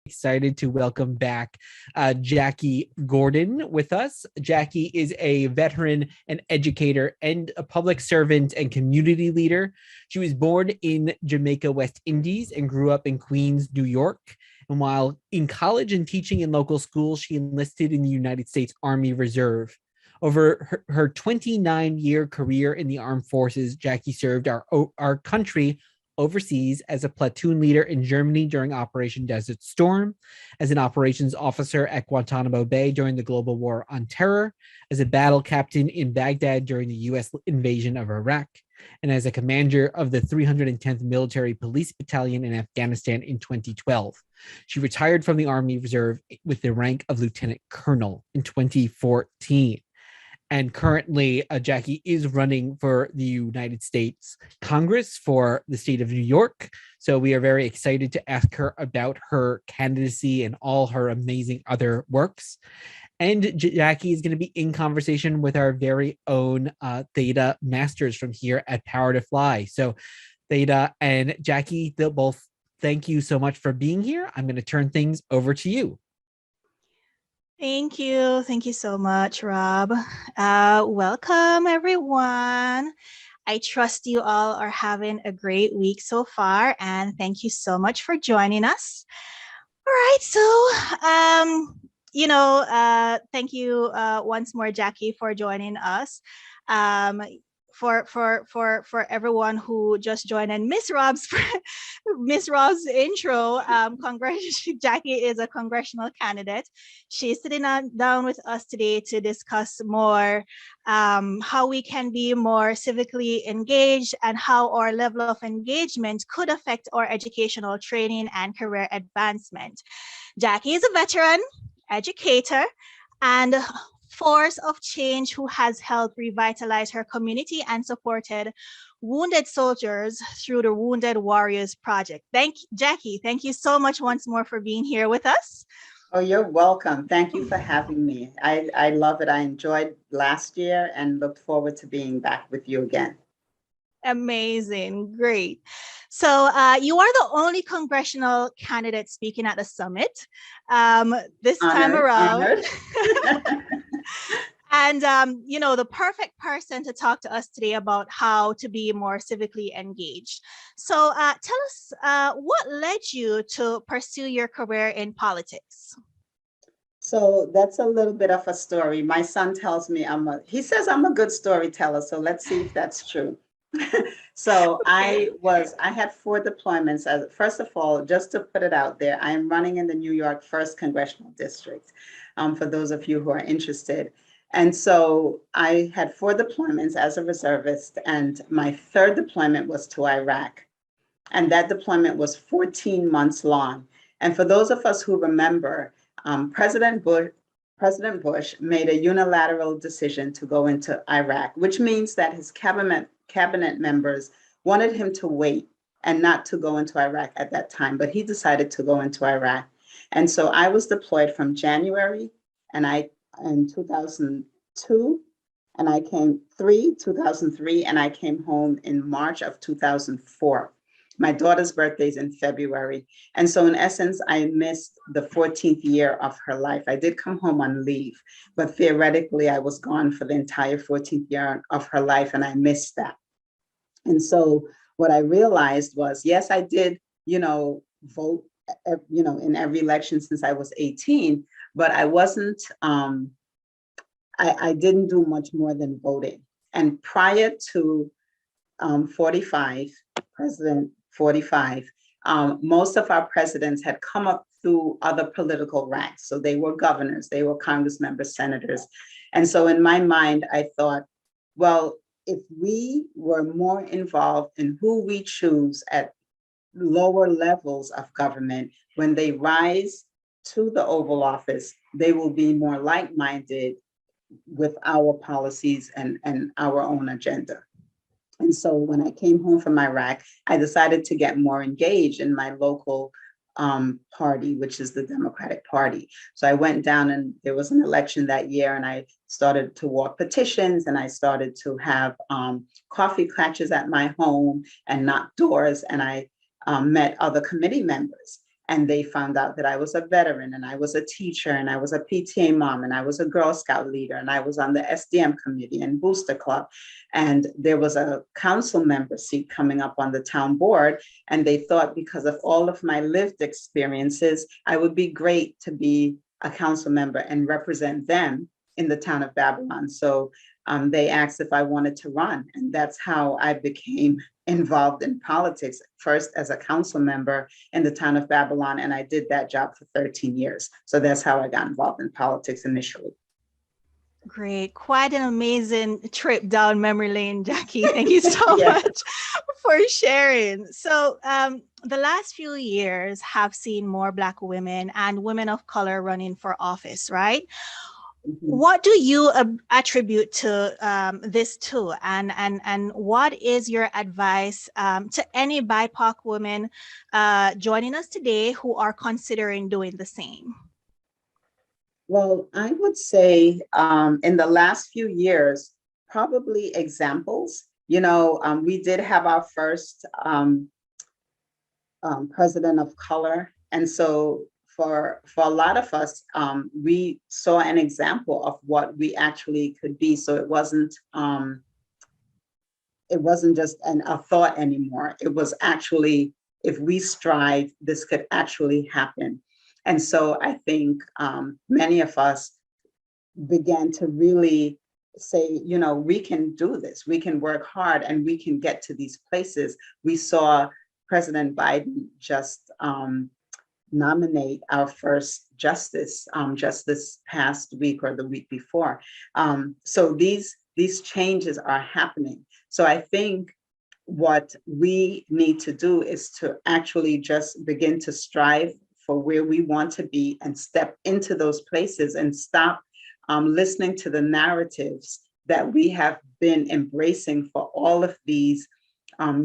Excited to welcome back Jackie Gordon with us. Jackie is a veteran, an educator, and a public servant and community leader. She was born in Jamaica, West Indies, and grew up in Queens, New York. And while in college and teaching in local schools, she enlisted in the United States Army Reserve. Over her 29-year career in the armed forces, Jackie served our country overseas as a platoon leader in Germany during Operation Desert Storm, as an operations officer at Guantanamo Bay during the global war on terror, as a battle captain in Baghdad during the US invasion of Iraq, and as a commander of the 310th Military Police Battalion in Afghanistan in 2012. She retired from the Army Reserve with the rank of Lieutenant Colonel in 2014. And currently, Jackie is running for the United States Congress for the state of New York. So we are very excited to ask her about her candidacy and all her amazing other works. And Jackie is going to be in conversation with our very own Thaida Masters from here at Power to Fly. So Thaida and Jackie, they'll both thank you so much for being here. I'm going to turn things over to you. Thank you. Thank you so much, Rob. Welcome, everyone. I trust you all are having a great week so far, and thank you so much for joining us. All right, so, thank you once more, Jackie, for joining us. For everyone who just joined and Miss Rob's intro, Jackie is a congressional candidate. She's sitting down with us today to discuss more how we can be more civically engaged and how our level of engagement could affect our educational training and career advancement. Jackie is a veteran, educator, and force of change who has helped revitalize her community and supported wounded soldiers through the Wounded Warriors Project. Jackie, thank you so much once more for being here with us. Oh, you're welcome. Thank you for having me. I love it. I enjoyed last year and look forward to being back with you again. Amazing. Great. So you are the only congressional candidate speaking at the summit this time around. And, the perfect person to talk to us today about how to be more civically engaged. So tell us what led you to pursue your career in politics? So that's a little bit of a story. My son tells me he says I'm a good storyteller. So let's see if that's true. So okay. I had 4 deployments. First of all, just to put it out there, I am running in the New York 1st Congressional District, for those of you who are interested. And so I had 4 deployments as a reservist, and my 3rd deployment was to Iraq. And that deployment was 14 months long. And for those of us who remember, President Bush made a unilateral decision to go into Iraq, which means that his cabinet members wanted him to wait and not to go into Iraq at that time, but he decided to go into Iraq. And so I was deployed from January in 2002, and I came 2003, and I came home in March of 2004. My daughter's birthday is in February. And so in essence, I missed the 14th year of her life. I did come home on leave, but theoretically I was gone for the entire 14th year of her life, and I missed that. And so what I realized was, yes, I did, vote, in every election since I was 18, but I wasn't, I didn't do much more than voting. And prior to 45, President 45, most of our presidents had come up through other political ranks. So they were governors, they were Congress members, senators. And so in my mind, I thought, well, if we were more involved in who we choose at lower levels of government, when they rise to the Oval Office, they will be more like-minded with our policies and our own agenda. And so when I came home from Iraq, I decided to get more engaged in my local party, which is the Democratic Party. So I went down, and there was an election that year, and I started to walk petitions, and I started to have coffee catches at my home and knock doors, and I met other committee members. and they found out that I was a veteran and I was a teacher and I was a PTA mom and I was a Girl Scout leader and I was on the SDM committee and Booster Club. And there was a council member seat coming up on the town board. And they thought because of all of my lived experiences, I would be great to be a council member and represent them in the town of Babylon. So they asked if I wanted to run. And that's how I became involved in politics, first as a council member in the town of Babylon. And I did that job for 13 years. So that's how I got involved in politics initially. Great. Quite an amazing trip down memory lane, Jackie. Thank you so much for sharing. So the last few years have seen more Black women and women of color running for office, right? What do you attribute to this to, and what is your advice to any BIPOC women joining us today who are considering doing the same? Well, I would say in the last few years, probably examples. We did have our first president of color, and so for a lot of us, we saw an example of what we actually could be. So it wasn't just a thought anymore. It was actually, if we strive, this could actually happen. And so I think many of us began to really say, we can do this. We can work hard and we can get to these places. We saw President Biden just nominate our first justice just this past week or the week before. So these changes are happening. So I think what we need to do is to actually just begin to strive for where we want to be and step into those places and stop listening to the narratives that we have been embracing for all of these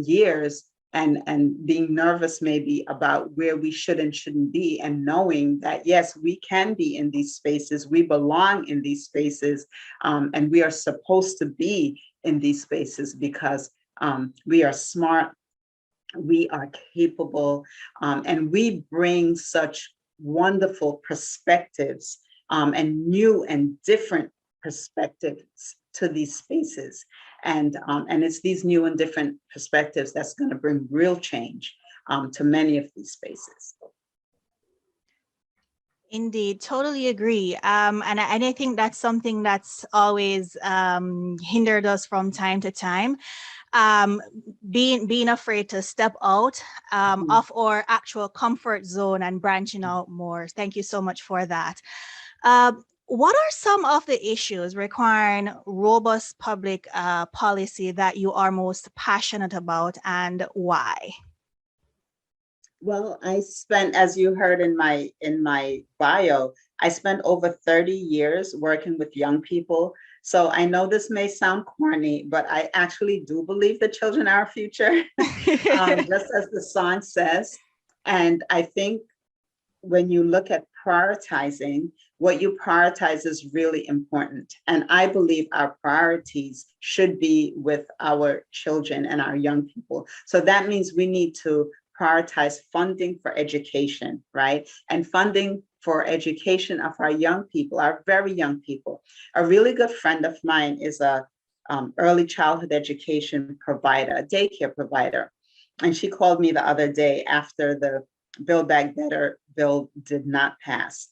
years, and being nervous maybe about where we should and shouldn't be, and knowing that, yes, we can be in these spaces, we belong in these spaces, and we are supposed to be in these spaces because we are smart, we are capable, and we bring such wonderful perspectives and new and different perspectives to these spaces. And it's these new and different perspectives that's going to bring real change to many of these spaces. Indeed, totally agree. And I think that's something that's always hindered us from time to time. Being afraid to step out of our actual comfort zone and branching out more. Thank you so much for that. What are some of the issues requiring robust public policy that you are most passionate about, and why? Well, I spent, as you heard in my bio, I spent over 30 years working with young people. So I know this may sound corny, but I actually do believe the children are our future, just as the song says. And I think when you look at prioritizing, what you prioritize is really important. And I believe our priorities should be with our children and our young people. So that means we need to prioritize funding for education, right? And funding for education of our young people, our very young people. A really good friend of mine is a early childhood education provider, a daycare provider. And she called me the other day after the Build Back Better bill did not pass.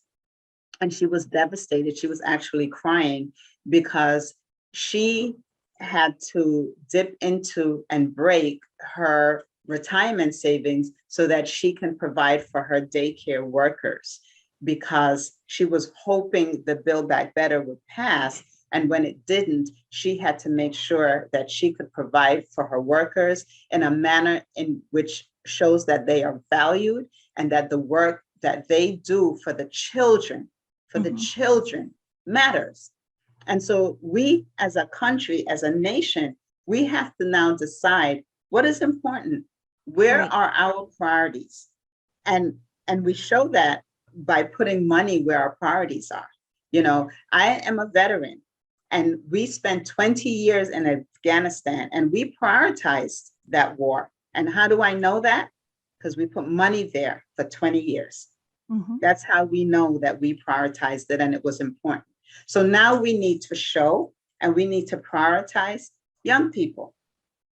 And she was devastated. She was actually crying because she had to dip into and break her retirement savings so that she can provide for her daycare workers, because she was hoping the Build Back Better would pass. And when it didn't, she had to make sure that she could provide for her workers in a manner in which shows that they are valued and that the work that they do for the children, the children matters. And so we as a country, as a nation, we have to now decide what is important. Where are our priorities? And we show that by putting money where our priorities are. I am a veteran, and we spent 20 years in Afghanistan, and we prioritized that war. And how do I know that? because we put money there for 20 years. Mhm. That's how we know that we prioritized it and it was important. So now we need to show and we need to prioritize young people,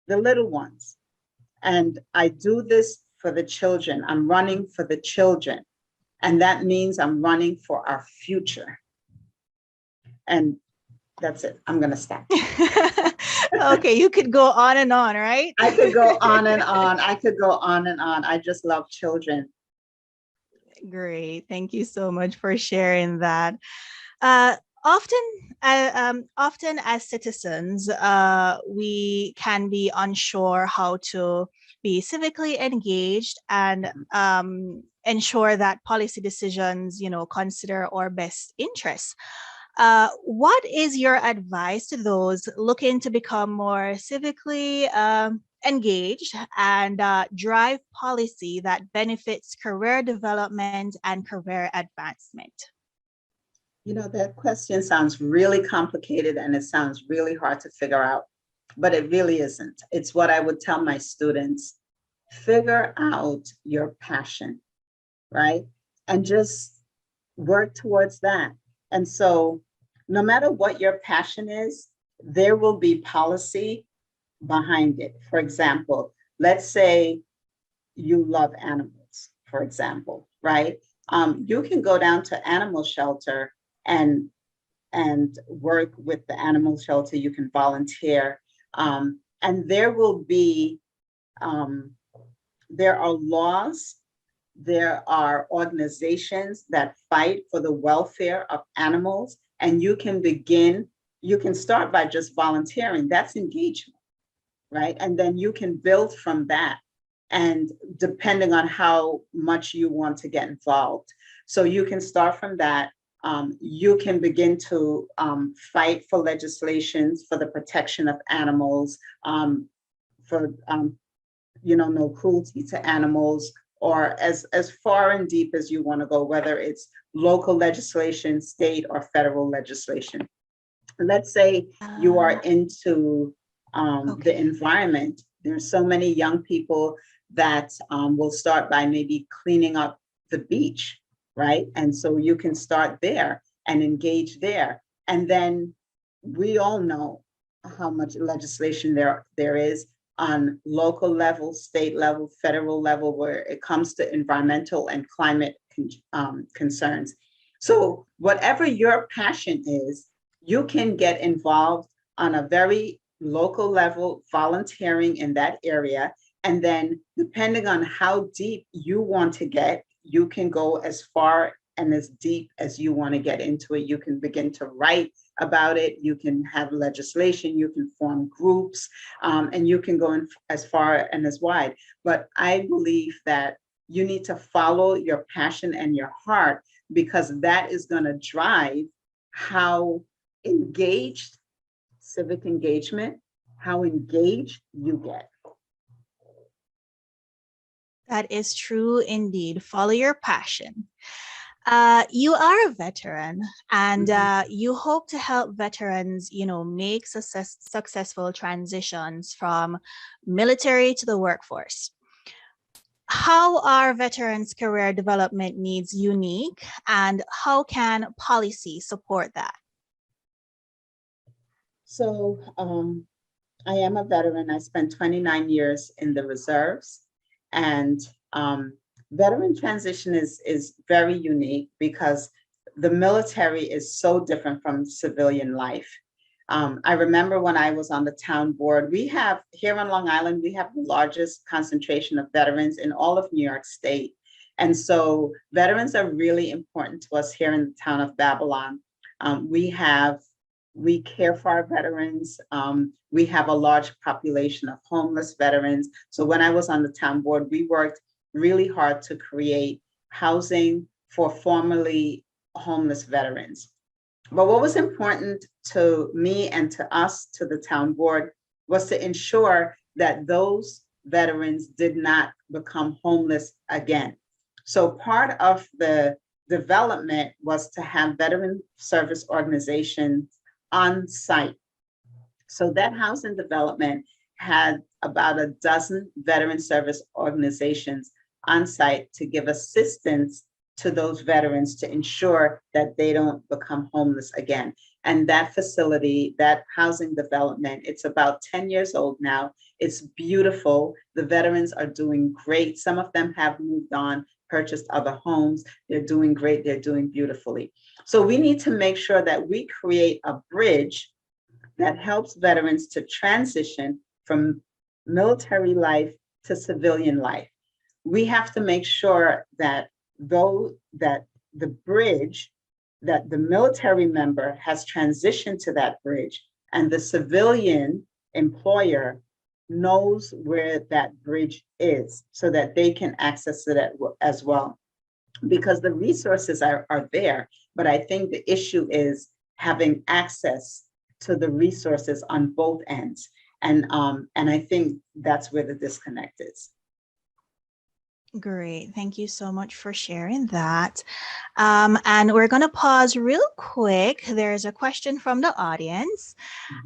the little ones. And I do this for the children. I'm running for the children. And that means I'm running for our future. And that's it. I'm going to stop. Okay, you could go on and on, right? I could go on and on. I could go on and on. I just love children. Great. Thank you so much for sharing that. Often as citizens, we can be unsure how to be civically engaged and ensure that policy decisions, consider our best interests. What is your advice to those looking to become more civically engaged and drive policy that benefits career development and career advancement? That question sounds really complicated and it sounds really hard to figure out, but it really isn't. It's what I would tell my students: figure out your passion, right? And just work towards that. And so no matter what your passion is, there will be policy behind it. For example, let's say you love animals, for example, right? You can go down to animal shelter and work with the animal shelter. You can volunteer, and there will be there are laws, there are organizations that fight for the welfare of animals, and you can start by just volunteering. That's engagement, right? And then you can build from that, and depending on how much you want to get involved. So you can start from that. You can begin to fight for legislations for the protection of animals, for no cruelty to animals, or as far and deep as you want to go, whether it's local legislation, state or federal legislation. Let's say you are into the environment. There's so many young people that will start by maybe cleaning up the beach, right? And so you can start there and engage there. And then we all know how much legislation there is on local level, state level, federal level, where it comes to environmental and climate concerns. So whatever your passion is, you can get involved on a very local level, volunteering in that area. And then depending on how deep you want to get, you can go as far and as deep as you want to get into it. You can begin to write about it. You can have legislation, you can form groups, and you can go in as far and as wide. But I believe that you need to follow your passion and your heart, because that is going to drive how engaged civic engagement, how engaged you get. That is true indeed. Follow your passion. You are a veteran, and you hope to help veterans, make successful transitions from military to the workforce. How are veterans' career development needs unique, and how can policy support that? So I am a veteran. I spent 29 years in the reserves, and veteran transition is very unique because the military is so different from civilian life. I remember when I was on the town board, we have here on Long Island, we have the largest concentration of veterans in all of New York State. And so veterans are really important to us here in the town of Babylon. We care for our veterans. We have a large population of homeless veterans. So when I was on the town board, we worked really hard to create housing for formerly homeless veterans. But what was important to me and to us, to the town board, was to ensure that those veterans did not become homeless again. So part of the development was to have veteran service organizations on site. So that housing development had about a dozen veteran service organizations on site to give assistance to those veterans to ensure that they don't become homeless again. And that facility, that housing development, it's about 10 years old now. It's beautiful. The veterans are doing great. Some of them have moved on, purchased other homes. They're doing great. They're doing beautifully. So we need to make sure that we create a bridge that helps veterans to transition from military life to civilian life. We have to make sure that the bridge, that the military member has transitioned to that bridge, and the civilian employer knows where that bridge is so that they can access it as well. Because the resources are there, but I think the issue is having access to the resources on both ends. And I think that's where the disconnect is. Great. Thank you so much for sharing that. And we're going to pause real quick. There's a question from the audience.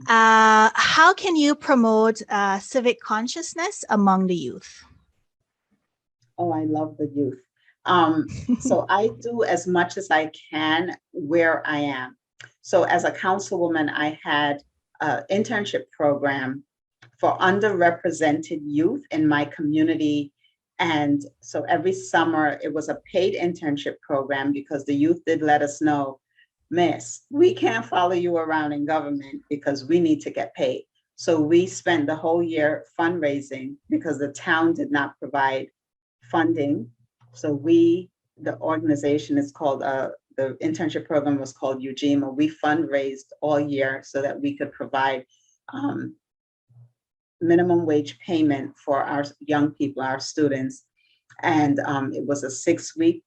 How can you promote civic consciousness among the youth? Oh, I love the youth. So I do as much as I can where I am. So as a councilwoman, I had an internship program for underrepresented youth in my community. And so every summer it was a paid internship program because the youth did let us know, Miss, we can't follow you around in government because we need to get paid. So we spent the whole year fundraising because the town did not provide funding. So the organization is called, the internship program was called UGMA. We fundraised all year so that we could provide minimum wage payment for our young people, our students. And it was a 6-week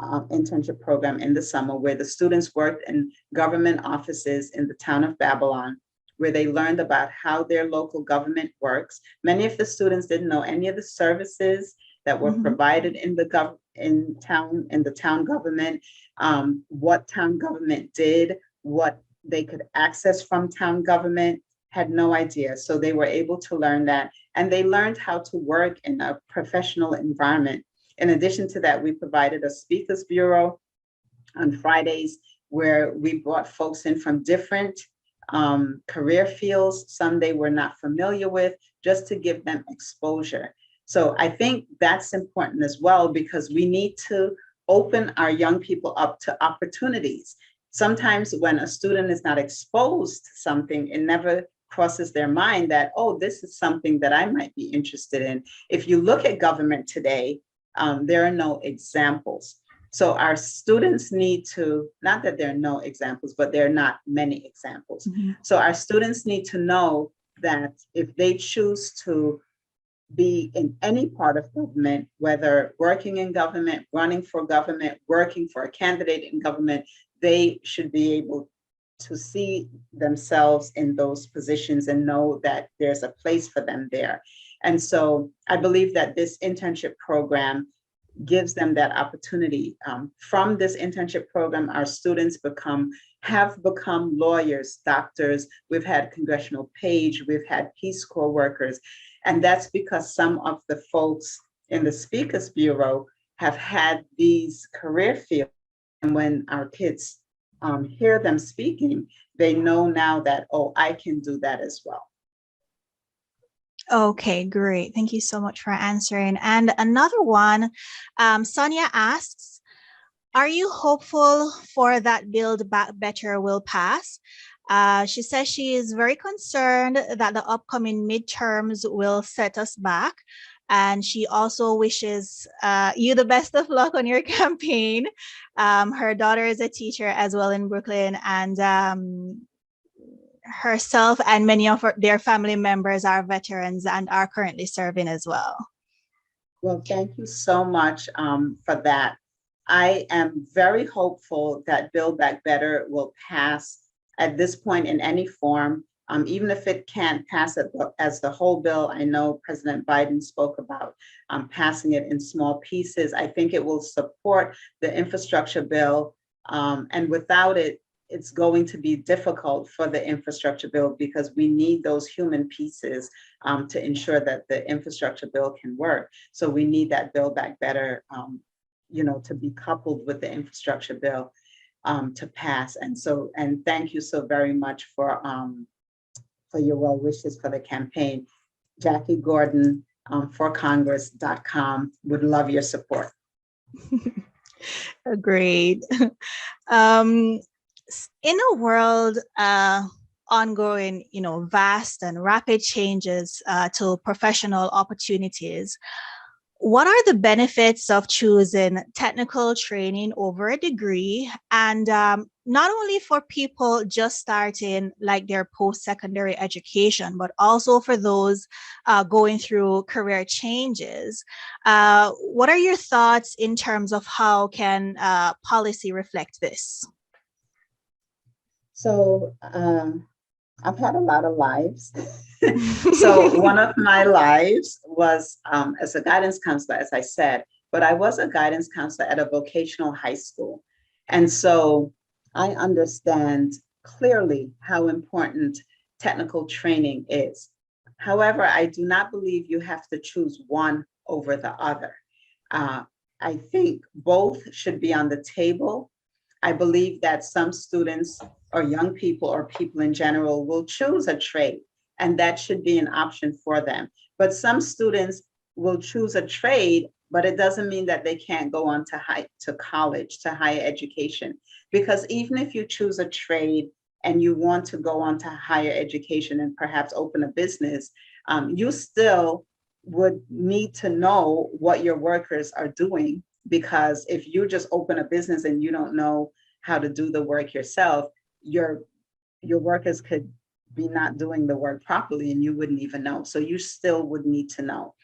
internship program in the summer where the students worked in government offices in the town of Babylon, where they learned about how their local government works. Many of the students didn't know any of the services that were provided in the town government, what town government did, what they could access from town government, had no idea. So they were able to learn that, and they learned how to work in a professional environment. In addition to that, we provided a speakers bureau on Fridays where we brought folks in from different career fields, some they were not familiar with, just to give them exposure. So I think that's important as well, because we need to open our young people up to opportunities. Sometimes when a student is not exposed to something, it never crosses their mind that, oh, this is something that I might be interested in. If you look at government today, there are no examples. So our students need to, not that there are no examples, but there are not many examples. So our students need to know that if they choose to be in any part of government, whether working in government, running for government, working for a candidate in government, they should be able to see themselves in those positions and know that there's a place for them there. And so I believe that this internship program gives them that opportunity. From this internship program, our students have become lawyers, doctors. We've had congressional page, we've had Peace Corps workers. And that's because some of the folks in the Speakers Bureau have had these career fields. And when our kids hear them speaking, they know now that, oh, I can do that as well. Okay, great. Thank you so much for answering. And another one, Sonia asks, are you hopeful for that Build Back Better will pass? She says she is very concerned that the upcoming midterms will set us back. And she also wishes you the best of luck on your campaign. Her daughter is a teacher as well in Brooklyn, and herself and many of their family members are veterans and are currently serving as well. Well, thank you so much for that. I am very hopeful that Build Back Better will pass at this point in any form. Even if it can't pass it as the whole bill, I know President Biden spoke about passing it in small pieces. I think it will support the infrastructure bill. And without it, it's going to be difficult for the infrastructure bill because we need those human pieces to ensure that the infrastructure bill can work. So we need that Build Back Better, to be coupled with the infrastructure bill to pass. And thank you so very much for your well wishes for the campaign. Jackie Gordon for Congress.com would love your support. Great. In a world ongoing, vast and rapid changes to professional opportunities, what are the benefits of choosing technical training over a degree? And not only for people just starting like their post-secondary education, but also for those going through career changes. What are your thoughts in terms of how can policy reflect this? So I've had a lot of lives. So one of my lives was as a guidance counselor, as I said, but I was a guidance counselor at a vocational high school. And so I understand clearly how important technical training is. However, I do not believe you have to choose one over the other. I think both should be on the table. I believe that some students or young people or people in general will choose a trade, and that should be an option for them. But some students will choose a trade, but it doesn't mean that they can't go on to college, to higher education. Because even if you choose a trade and you want to go on to higher education and perhaps open a business, you still would need to know what your workers are doing. Because if you just open a business and you don't know how to do the work yourself, your workers could be not doing the work properly and you wouldn't even know. So you still would need to know.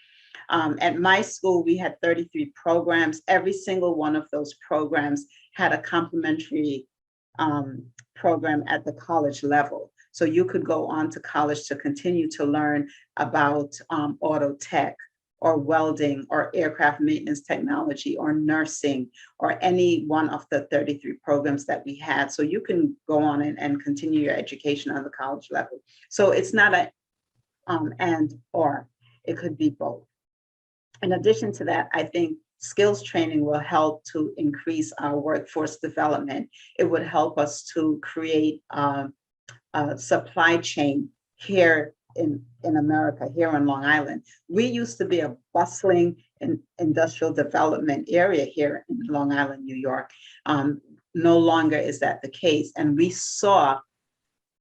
At my school, we had 33 programs. Every single one of those programs had a complementary program at the college level. So you could go on to college to continue to learn about auto tech or welding or aircraft maintenance technology or nursing or any one of the 33 programs that we had. So you can go on and continue your education on the college level. So it's not a and or, it could be both. In addition to that, I think skills training will help to increase our workforce development. It would help us to create a supply chain here in America, here on Long Island. We used to be a bustling industrial development area here in Long Island, New York. No longer is that the case. And we saw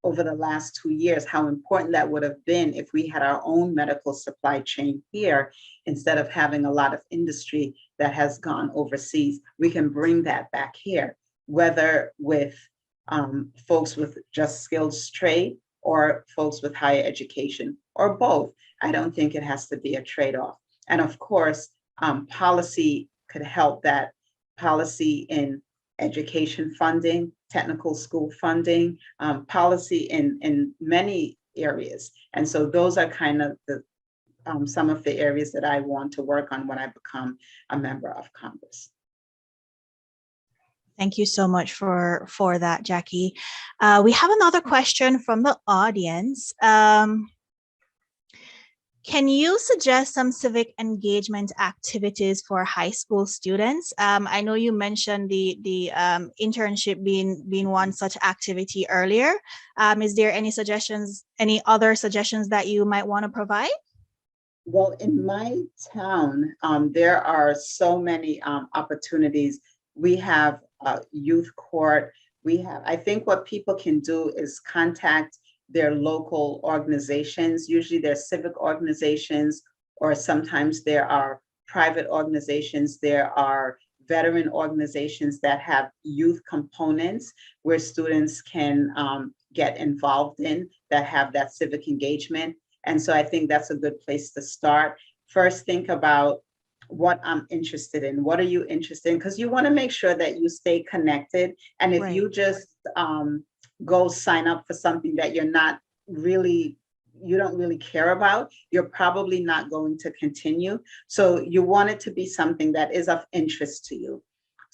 over the last 2 years how important that would have been if we had our own medical supply chain here instead of having a lot of industry that has gone overseas. We can bring that back here, whether with folks with just skills trade or folks with higher education, or both. I don't think it has to be a trade-off. And of course, policy could help that. Policy in education funding, technical school funding, policy in many areas. And so those are kind of the some of the areas that I want to work on when I become a member of Congress. Thank you so much for that, Jackie. We have another question from the audience. Can you suggest some civic engagement activities for high school students? I know you mentioned the internship being one such activity earlier. Is there any other suggestions that you might want to provide? Well, in my town, there are so many opportunities. We have a youth court. I think what people can do is contact their local organizations. Usually they're civic organizations, or sometimes there are private organizations. There are veteran organizations that have youth components where students can get involved in, that have that civic engagement. And so I think that's a good place to start. First, think about what I'm interested in. What are you interested in? Because you want to make sure that you stay connected. And if you just go sign up for something that you don't really care about, you're probably not going to continue. So you want it to be something that is of interest to you.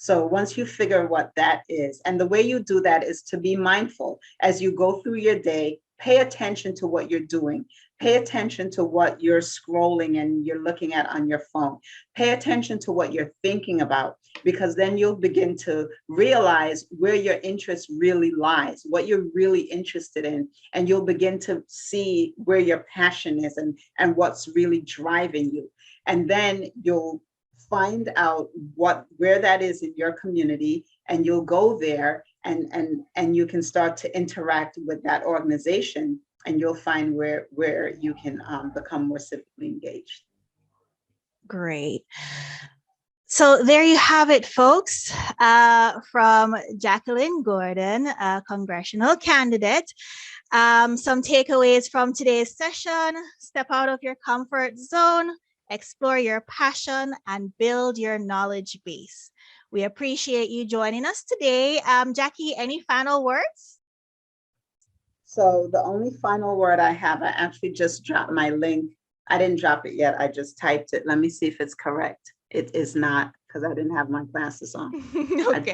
So once you figure what that is, and the way you do that is to be mindful as you go through your day, pay attention to what you're doing. Pay attention to what you're scrolling and you're looking at on your phone. Pay attention to what you're thinking about, because then you'll begin to realize where your interest really lies, what you're really interested in, and you'll begin to see where your passion is and what's really driving you. And then you'll find out where that is in your community, and you'll go there and you can start to interact with that organization, and you'll find where you can become more civically engaged. Great. So there you have it, folks, from Jacqueline Gordon, a congressional candidate. Some takeaways from today's session: step out of your comfort zone, explore your passion, and build your knowledge base. We appreciate you joining us today. Jackie, any final words? So the only final word I have, I actually just dropped my link. I didn't drop it yet. I just typed it. Let me see if it's correct. It is not, because I didn't have my glasses on. Okay.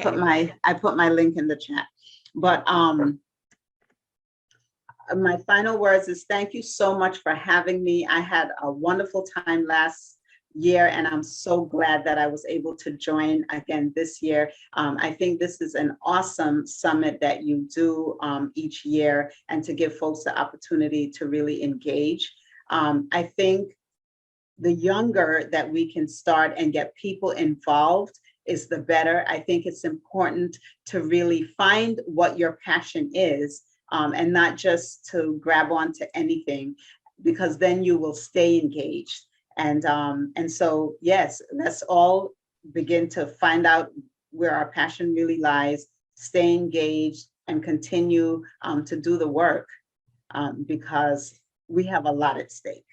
I put my link in the chat. But my final words is thank you so much for having me. I had a wonderful time last year, and I'm so glad that I was able to join again this year. I think this is an awesome summit that you do each year, and to give folks the opportunity to really engage. I think the younger that we can start and get people involved is the better. I think it's important to really find what your passion is, and not just to grab onto anything, because then you will stay engaged. And so, yes, let's all begin to find out where our passion really lies, stay engaged, and continue to do the work, because we have a lot at stake.